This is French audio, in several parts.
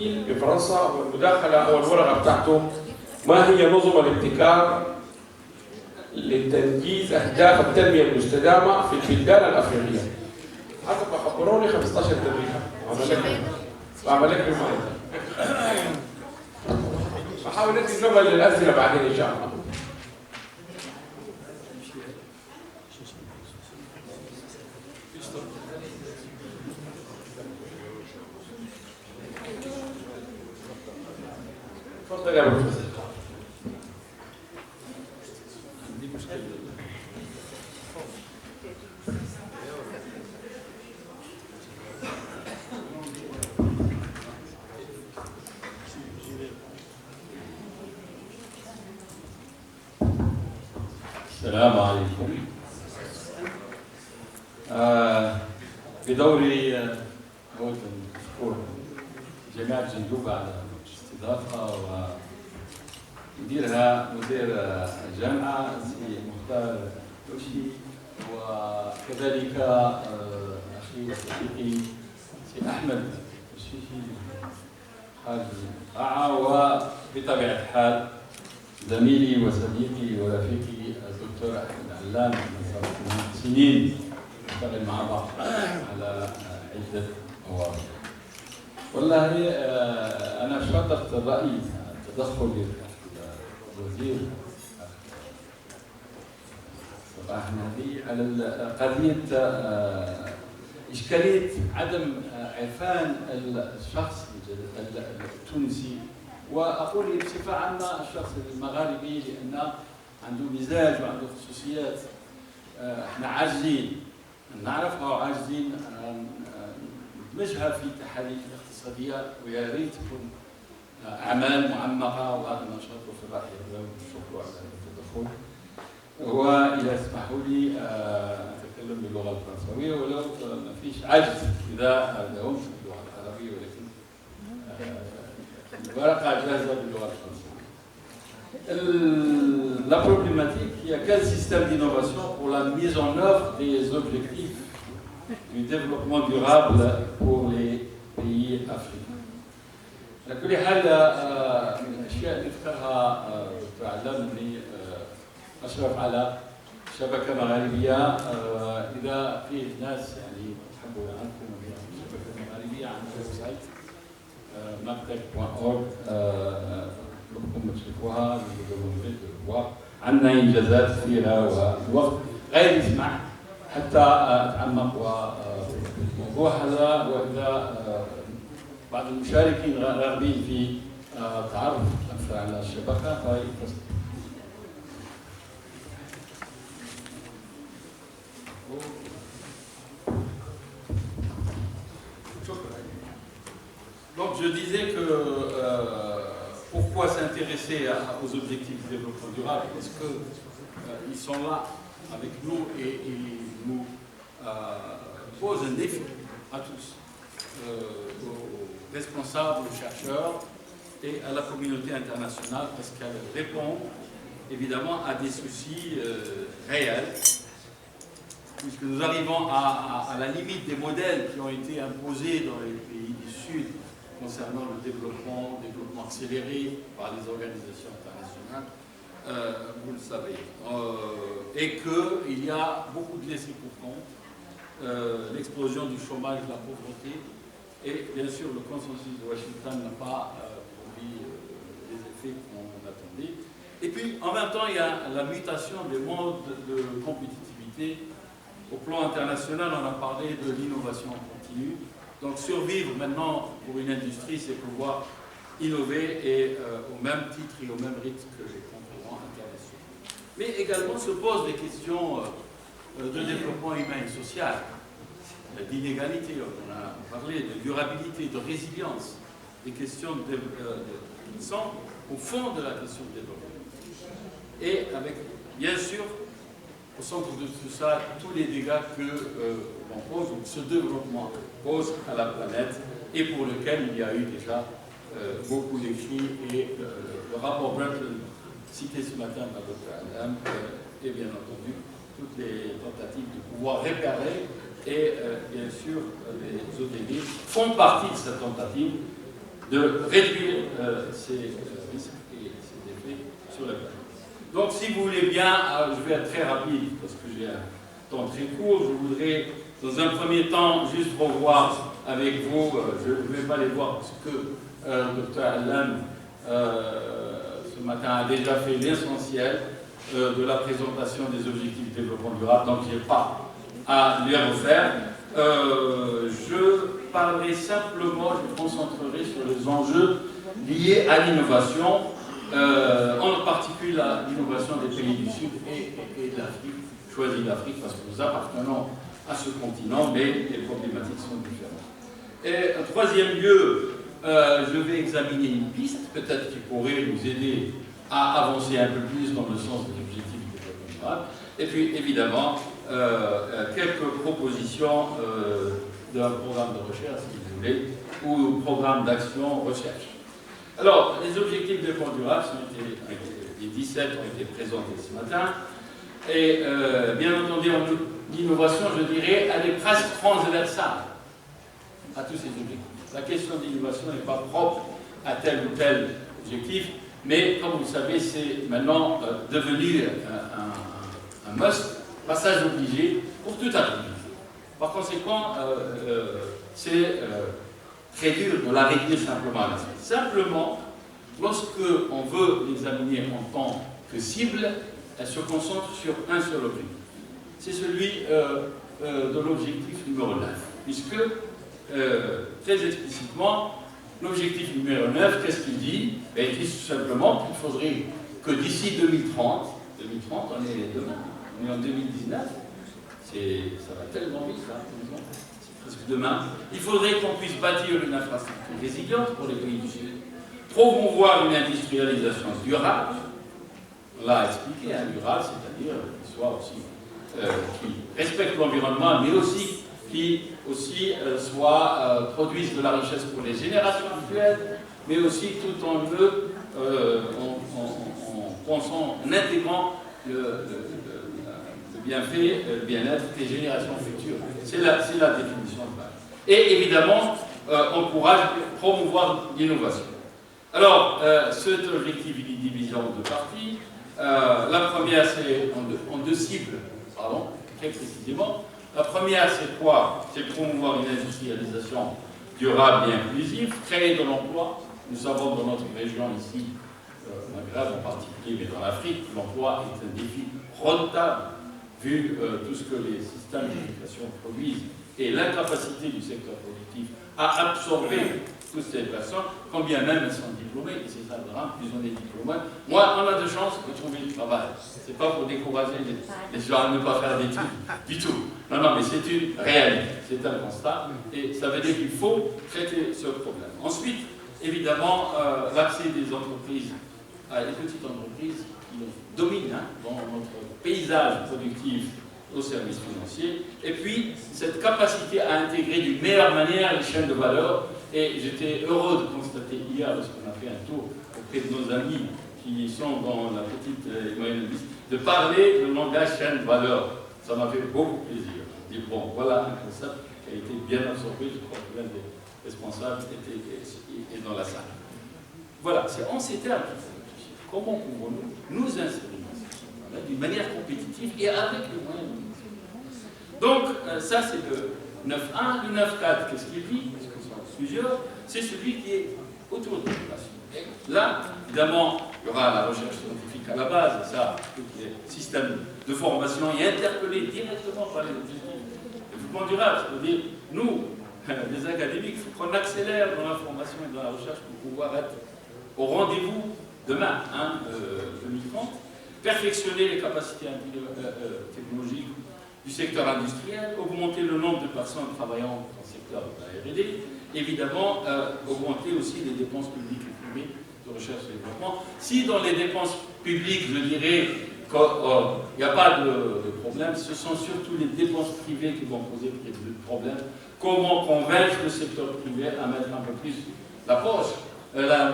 التمويل بفرنسا، والمداخلة أو الورقة بتاعته ما هي نظم الابتكار لتنجيز أهداف التنمية المستدامة في البلدان الأفريقية. حسب ما خبروني 15 دقيقة. بعمل لك ريمايندر. بحاول ندي زمن للأسئلة بعدين إن شاء الله. تفضل يا بروفيسور. عندي مشكلة. السلام عليكم. بدوري أود أن أشكر جامعة جندوبة على الاستضافة ومديرها مدير الجامعة سي مختار لوشي، وكذلك أخي وصديقي سي أحمد الشيشي حاج قاعة، وبطبيعة الحال زميلي وصديقي ورفيقي الدكتور احمد علام، من سنين نشتغل مع بعض على عده مواضيع. والله انا شاطرت الراي التدخل الوزير صباح نهدي على قضيه اشكاليه عدم عرفان الشخص التونسي، واقول بصفه عامه الشخص المغاربي، لان عنده مزاج وعنده خصوصيات احنا عاجزين نعرفها وعاجزين ندمجها في تحاليل الاقتصاديات، ويا ريت تكون اعمال معمقه، وهذا ما نشاطه في الراي والشكر على التدخل. والى اسمحوا لي اتكلم باللغه الفرنسويه، ولو ما فيش عجز اذا لهم في اللغه العربيه، ولكن الورقه جاهزه باللغه الفرنسيه. La problématique, il y a quel système d'innovation pour la mise en œuvre des objectifs du développement durable pour les pays africains. على كل حال من الاشياء اللي ذكرها دكتور علام اني اشرف على شبكه مغاربيه، اذا في ناس يعني يحبوا عنكم شبكه مغاربيه عن ويب سايت مكتب.org لكم تشوفوها، عندنا انجازات كثيره والوقت غير يسمح حتى اتعمق في الموضوع هذا، واذا بعض المشاركين راغبين في تعرف اكثر على الشبكه فيتصلوا. Donc je disais que pourquoi s'intéresser aux objectifs de développement durable? Parce qu'ils sont là avec nous et ils nous posent un défi à tous, aux responsables, aux chercheurs et à la communauté internationale, parce qu'elle répond évidemment à des soucis réels, puisque nous arrivons à la limite des modèles qui ont été imposés dans les pays du Sud concernant le développement accéléré par les organisations internationales, vous le savez, et qu'il y a beaucoup de laissés pour compte, l'explosion du chômage, de la pauvreté, et bien sûr le consensus de Washington n'a pas produit les effets qu'on attendait. Et puis en même temps, il y a la mutation des modes de compétitivité. Au plan international, on a parlé de l'innovation continue. Donc survivre maintenant pour une industrie, c'est pouvoir innover et au même titre et au même rythme que les concurrents internationaux. Mais également se posent des questions de développement humain et social, d'inégalité, on a parlé, de durabilité, de résilience, des questions qui sont au fond de la question de développement. Et avec, bien sûr, au centre de tout ça, tous les dégâts que l'on pose, ou ce développement pose à la planète, et pour lequel il y a eu déjà beaucoup d'écrits, et le rapport Brundtland cité ce matin par Dr. Adam, et bien entendu toutes les tentatives de pouvoir réparer, et bien sûr les ODD font partie de cette tentative de réduire ces risques et ces effets sur la planète. Donc, si vous voulez bien, je vais être très rapide parce que j'ai un temps très court. Je voudrais, dans un premier temps, juste revoir avec vous, je ne vais pas les voir parce que le Dr Allan, ce matin, a déjà fait l'essentiel de la présentation des objectifs de développement durable, donc je n'ai pas à lui refaire. Je parlerai simplement, je me concentrerai sur les enjeux liés à l'innovation, en particulier l'innovation des pays du Sud et de l'Afrique. Je choisis l'Afrique parce que nous appartenons à ce continent, mais les problématiques sont différentes. Et en troisième lieu, je vais examiner une piste, peut-être qui pourrait nous aider à avancer un peu plus dans le sens des objectifs du développement durable. Et puis, évidemment, quelques propositions d'un programme de recherche, si vous voulez, ou programme d'action recherche. Alors, les objectifs de développement durable, les 17 ont été présentés ce matin. Et bien entendu, l'innovation, je dirais, elle est presque transversale à tous ces objectifs. La question de l'innovation n'est pas propre à tel ou tel objectif, mais comme vous le savez, c'est maintenant devenu un must, passage obligé pour toute activité. Par conséquent, c'est très dur de la réduire simplement à la cible. Simplement, lorsque on veut l'examiner en tant que cible, elle se concentre sur un seul objectif. C'est celui de l'objectif numéro 9, puisque, très explicitement, l'objectif numéro 9, qu'est-ce qu'il dit? Il dit tout simplement qu'il faudrait que d'ici 2030, on est demain, on est en 2019, ça va tellement vite, ça, c'est presque demain, il faudrait qu'on puisse bâtir une infrastructure résiliente pour les pays du Sud, promouvoir une industrialisation durable, on l'a expliqué, durable, c'est-à-dire qui soit aussi, qui respecte l'environnement, mais aussi qui produisent de la richesse pour les générations actuelles, mais aussi tout en en intégrant le bienfait, le bien-être des générations futures. C'est la définition de base. Et évidemment, encourage, promouvoir l'innovation. Alors, cet objectif, il est divisé en deux parties. La première, c'est en deux cibles, très précisément. La première, c'est quoi? C'est promouvoir une industrialisation durable et inclusive, créer de l'emploi. Nous savons dans notre région ici, au Maghreb en particulier, mais dans l'Afrique, l'emploi est un défi redoutable, vu tout ce que les systèmes d'éducation produisent et l'incapacité du secteur productif à absorber toutes ces personnes, quand bien même elles sont diplômées, et c'est ça le drame, plus on est diplômé, moins on a de chances de trouver du travail. C'est pas pour décourager les gens à ne pas faire d'études, du tout. Non, non, mais c'est une réalité, c'est un constat, et ça veut dire qu'il faut traiter ce problème. Ensuite, évidemment, l'accès des entreprises, les petites entreprises qui dominent dans notre paysage productif aux services financiers, et puis cette capacité à intégrer d'une meilleure manière les chaînes de valeur. Et j'étais heureux de constater hier, lorsqu'on a fait un tour auprès de nos amis qui sont dans la petite et moyenne liste, de parler le langage chaîne de valeur. Ça m'a fait beaucoup plaisir. Je dis, bon, voilà un concept qui a été bien absorbé, je crois que l'un des responsables est dans la salle. Voilà, c'est en ces termes qu'il faut réfléchir. Comment pouvons-nous nous insérer d'une manière compétitive et avec les moyens de nous. Donc, ça c'est le 9.1. Le 9.4, qu'est-ce qu'il dit? Parce que ce sont plusieurs. C'est celui qui est autour de l'innovation. Là, évidemment, il y aura la recherche scientifique à la base, et ça, tout les systèmes de formation est interpellé directement par les objectifs de développement durable. Ça veut dire, nous, les académiques, il faut qu'on accélère dans la formation et dans la recherche pour pouvoir être au rendez-vous demain, 2030. Perfectionner les capacités technologiques du secteur industriel, augmenter le nombre de personnes travaillant dans le secteur de la R&D, évidemment, augmenter aussi les dépenses publiques et privées de recherche et développement. Si dans les dépenses publiques, je dirais qu'il n'y a pas de problème, ce sont surtout les dépenses privées qui vont poser plus de problèmes. Comment convaincre le secteur privé à mettre un peu plus la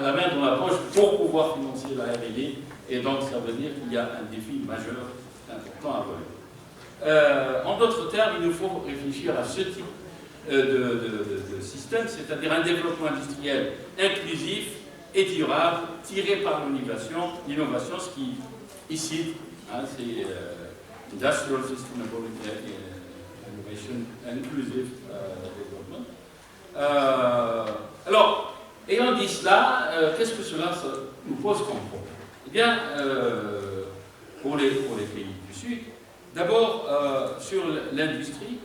main dans la poche pour pouvoir financer la R&D? Et donc, ça veut dire qu'il y a un défi majeur, important à relever. En d'autres termes, il nous faut réfléchir à ce type de système, c'est-à-dire un développement industriel inclusif et durable, tiré par l'innovation, ce qui, ici, hein, c'est Industrial Sustainable Innovation Inclusive Development. Alors, ayant dit cela, qu'est-ce que cela nous pose comme problème? Eh bien, pour les pays du Sud, d'abord, sur l'industrie,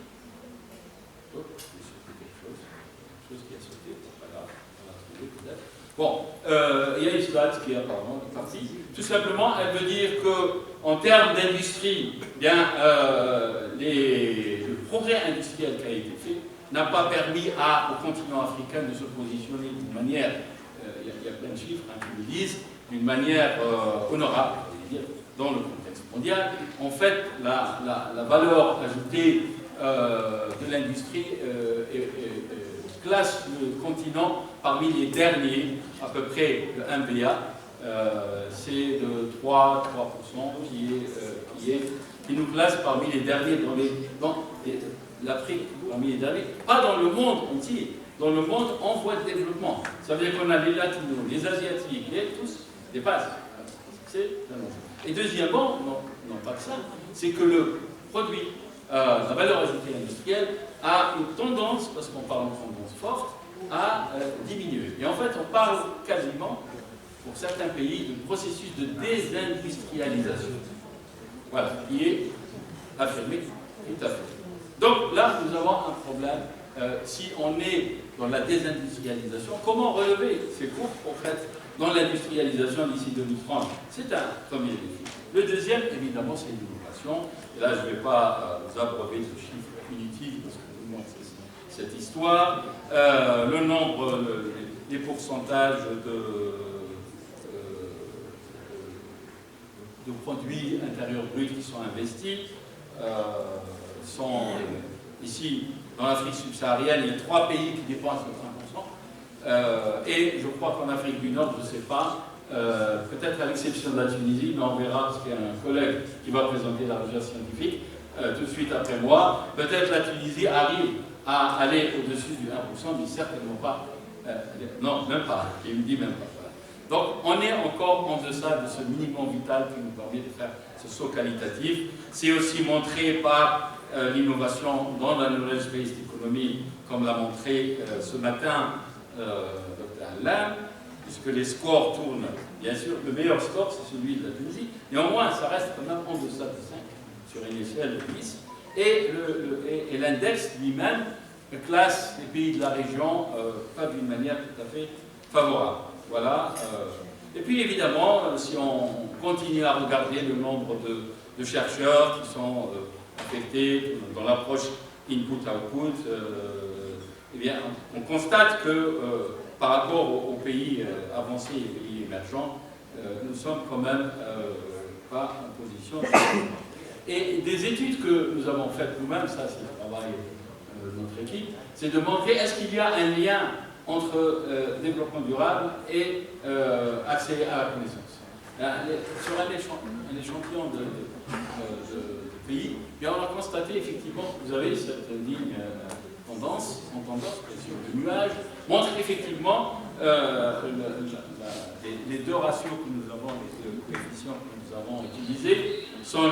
qui a sauté, c'est pas grave, on l'a trouvé peut-être. Bon, il y a une slide qui est apparemment partie. Tout simplement, elle veut dire qu'en termes d'industrie, bien, le progrès industriel qui a été fait n'a pas permis au continent africain de se positionner d'une manière, il y a plein de chiffres qui le disent, d'une manière honorable, je veux dire, dans le contexte mondial. En fait, la valeur ajoutée de l'industrie classe le continent parmi les derniers, à peu près le MBA, c'est de 3% qui nous classe parmi les derniers dans l'Afrique, parmi les derniers, pas dans le monde entier, dans le monde en voie de développement. Ça veut dire qu'on a les latinos, les asiatiques, tous dépassent. Et deuxièmement, non pas que ça, c'est que le produit, la valeur ajoutée industrielle, a une tendance, parce qu'on parle de tendance forte, à diminuer. Et en fait, on parle quasiment, pour certains pays, de processus de désindustrialisation. Voilà, qui est affirmé tout à fait. Donc là, nous avons un problème. Si on est dans la désindustrialisation, comment relever ces courbes, en fait, dans l'industrialisation d'ici 2030? C'est un premier défi. Le deuxième, évidemment, c'est l'innovation. Et là, je ne vais pas vous abreuver de chiffres inutiles, parce que tout le monde sait cette histoire. Le nombre, les pourcentages de produits intérieurs bruts qui sont investis sont ici, dans l'Afrique subsaharienne, il y a 3 pays qui dépensent le 5%. Et je crois qu'en Afrique du Nord, je ne sais pas, peut-être à l'exception de la Tunisie, mais on verra parce qu'il y a un collègue qui va présenter la recherche scientifique tout de suite après moi. Peut-être la Tunisie arrive à aller au-dessus du 1%, mais certainement pas. Non, même pas. Il me dit même pas. Voilà. Donc, on est encore en deçà de ce minimum vital qui nous permet de faire ce saut qualitatif. C'est aussi montré par l'innovation dans la knowledge-based economy, comme l'a montré ce matin Dr. Lam, puisque les scores tournent, bien sûr, le meilleur score c'est celui de la Tunisie, néanmoins ça reste quand même en deçà de 5 sur une échelle de 10, et l'index lui-même classe les pays de la région pas d'une manière tout à fait favorable. Voilà. Et puis évidemment, si on continue à regarder le nombre de chercheurs qui sont affectés dans l'approche input-output, eh bien, on constate que par rapport aux pays avancés et aux pays émergents, nous sommes quand même pas en position. Et des études que nous avons faites nous-mêmes, ça c'est le travail de notre équipe, c'est de montrer est-ce qu'il y a un lien entre développement durable et accès à la connaissance. Sur un échantillon de pays, bien on a constaté effectivement que vous avez cette ligne tendance, bien sûr, le nuage, montre effectivement les deux ratios que nous avons, les deux coefficients que nous avons utilisés, sont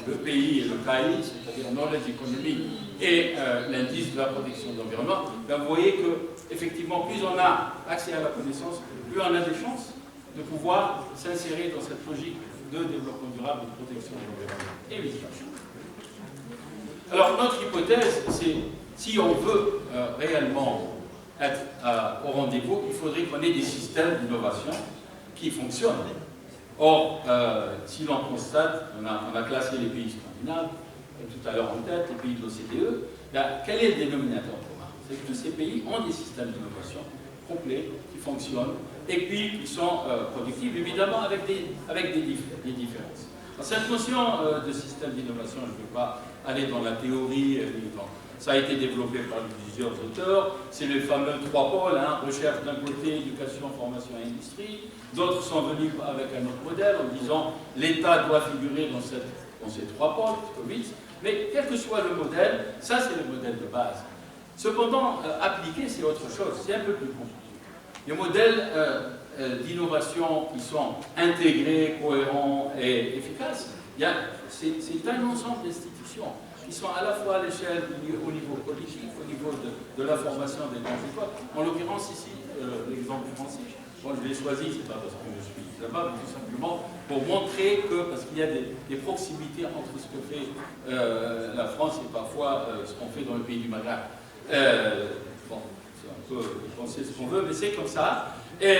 le pays et le KI, c'est-à-dire Knowledge Economy, et l'indice de la protection de l'environnement. Vous voyez que, effectivement, plus on a accès à la connaissance, plus on a des chances de pouvoir s'insérer dans cette logique de développement durable et de protection de l'environnement. Évidemment. Alors, notre hypothèse, c'est si on veut réellement être au rendez-vous, il faudrait qu'on ait des systèmes d'innovation qui fonctionnent. Or, si l'on constate, on a classé les pays scandinaves, tout à l'heure en tête, les pays de l'OCDE, quel est le dénominateur commun? C'est que tous ces pays ont des systèmes d'innovation complets, qui fonctionnent, et puis qui sont productifs, évidemment avec des différences. Alors, cette notion de système d'innovation, je ne veux pas aller dans la théorie, ça a été développé par plusieurs auteurs, c'est les fameux 3 pôles, recherche d'un côté, éducation, formation et industrie. D'autres sont venus avec un autre modèle en disant l'État doit figurer dans ces 3 pôles, Mais quel que soit le modèle, ça c'est le modèle de base. Cependant, appliquer, c'est autre chose, c'est un peu plus compliqué. Les modèles d'innovation qui sont intégrés, cohérents et efficaces, c'est un ensemble d'institutions qui sont à la fois à l'échelle au niveau politique, au niveau de la formation des grandes écoles. En l'occurrence ici, l'exemple français, bon, je l'ai choisi, c'est pas parce que je suis là-bas, mais tout simplement pour montrer que, parce qu'il y a des proximités entre ce que fait la France et parfois ce qu'on fait dans le pays du Maghreb. Bon, c'est un peu penser ce qu'on veut, mais c'est comme ça. Et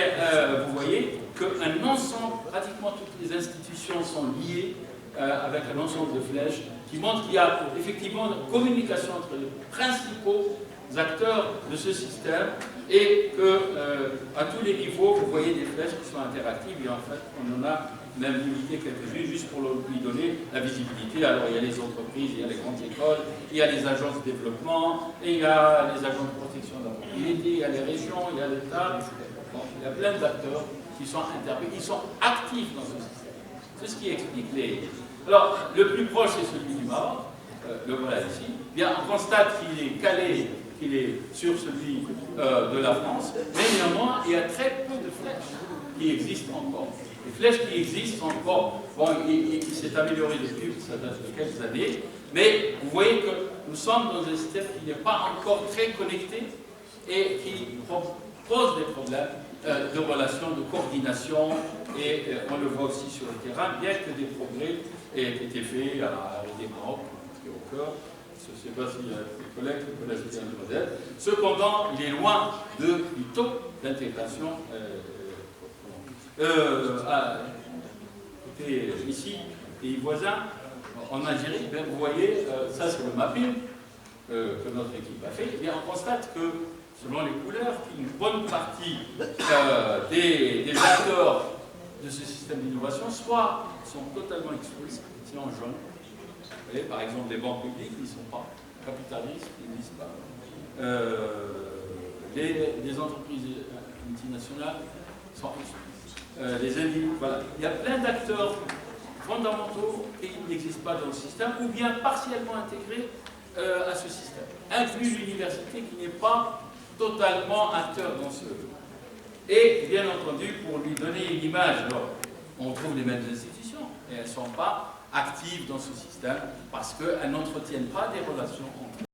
vous voyez qu'un ensemble, pratiquement toutes les institutions sont liées avec un ensemble de flèches qui montrent qu'il y a effectivement une communication entre les principaux acteurs de ce système et qu'à tous les niveaux, vous voyez des flèches qui sont interactives et en fait, on en a même limité quelques-unes juste pour lui donner la visibilité. Alors il y a les entreprises, il y a les grandes écoles, il y a les agences de développement, et il y a les agents de protection de la propriété, il y a les régions, il y a l'État. Bon, il y a plein d'acteurs qui sont interpellés, ils sont actifs dans ce système. C'est ce qui explique les... Alors, le plus proche, c'est celui du Maroc, le voilà ici. Bien, on constate qu'il est calé, qu'il est sur celui de la France, mais néanmoins, il y a très peu de flèches qui existent encore. Les flèches qui existent encore, bon, il s'est amélioré depuis, ça date de quelques années, mais vous voyez que nous sommes dans un système qui n'est pas encore très connecté et qui pose des problèmes de relations, de coordination, et on le voit aussi sur le terrain, bien que des progrès aient été faits à des Maroc, qui est au cœur. Je ne sais pas si les collègues connaissent bien le modèle. Cependant, il est loin du taux d'intégration. Écoutez, ici, pays voisins, en Algérie, bien, vous voyez, ça c'est le mapping que notre équipe a fait. Et bien, on constate que, selon les couleurs, une bonne partie des acteurs de ce système d'innovation, soit sont totalement exclus, c'est en jaune. Vous voyez, par exemple, les banques publiques n'y sont pas, capitalistes, ils n'existent pas. Les entreprises multinationales sont exclues. Les individus, voilà. Il y a plein d'acteurs fondamentaux qui n'existent pas dans le système, ou bien partiellement intégrés à ce système, inclus l'université qui n'est pas totalement acteur dans ce... Et bien entendu, pour lui donner une image, alors, on trouve les mêmes institutions, et elles ne sont pas actives dans ce système parce qu'elles n'entretiennent pas des relations entre